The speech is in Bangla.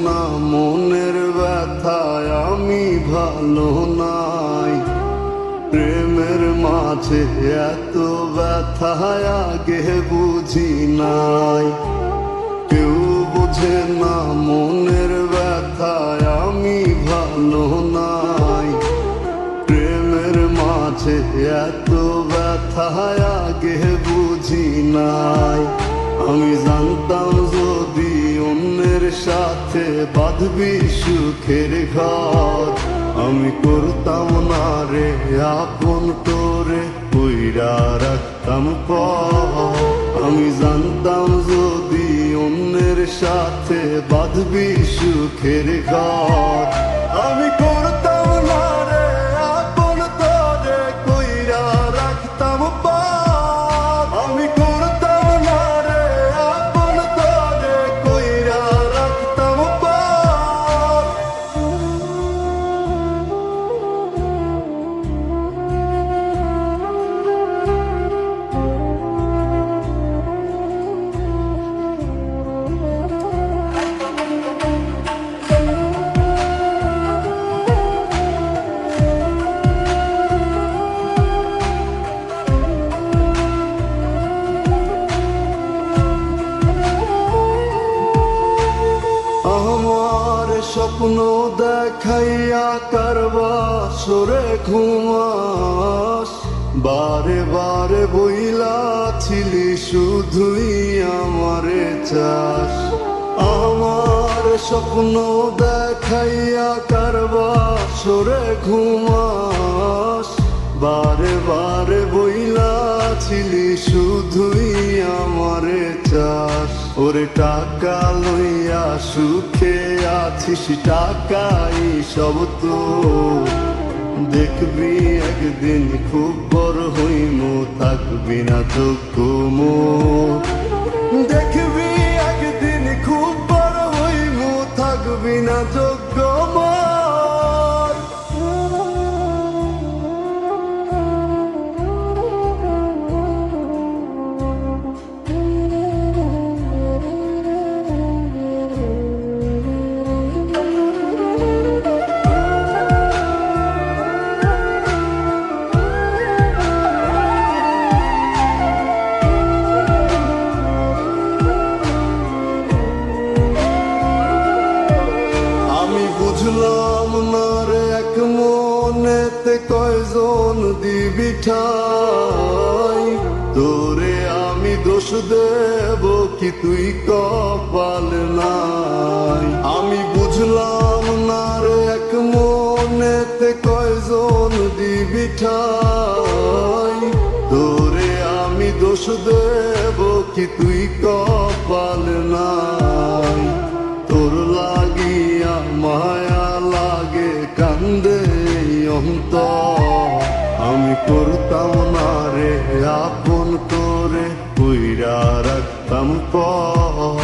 না মনের ব্যথায় আমি ভালো নাই। প্রেমের মাঝে এত ব্যথায় আগে বুঝি নাই। কেউ বোঝে না মনের ব্যথায় আমি ভালো নাই। প্রেমের মাঝে এত ব্যথায় আগে বুঝি নাই। আমি জানতাম যদি অন্যের সাথে বাঁধবি সুখের ঘর, আমি করতাম না রে আপন তোরে কইরা রাখতাম পর। আমি জানতাম যদি অন্যের সাথে বাঁধবি সুখের ঘর, আমি করতাম না রে আপন তোরে কইরা রাখতাম পর। আমি করতাম না রে আপন তোরে কইরা রাখতাম পর। আমার স্বপ্ন দেখাইয়া কারবা সরে ঘুমাস, বারে বারে বইলাছিলি শুধুই আমারে চাস। আমার স্বপ্ন দেখাইয়া কারবা সরে ঘুমাস, বারে বারে বইলাছিলি শুধুই আমারে চাস। ওরে টাকা লইয়া সুখে আছিস, টাকাই সব তো দেখবি একদিন খুব বড় হইমু, থাকবি না যোগ্য মোর। দেখবি একদিন খুব বড় হইমু, থাকবি না যোগ্য মোর। বুঝলাম না রে এক মনেতে কয়জন দিবি ঠাই, তোরে আমি দোষ দেব কি তুই কপাল নাই। আমি বুঝলাম না রে এক মনেতে কয়জন দিবি ঠাই, তোরে আমি দোষ দেব কি তুই কপাল নাই। তোর লাগিয়া মায়া লাগে কান্দে অন্তর, আমি করতাম না রে আপন তোরে কইরা রাখতাম পর।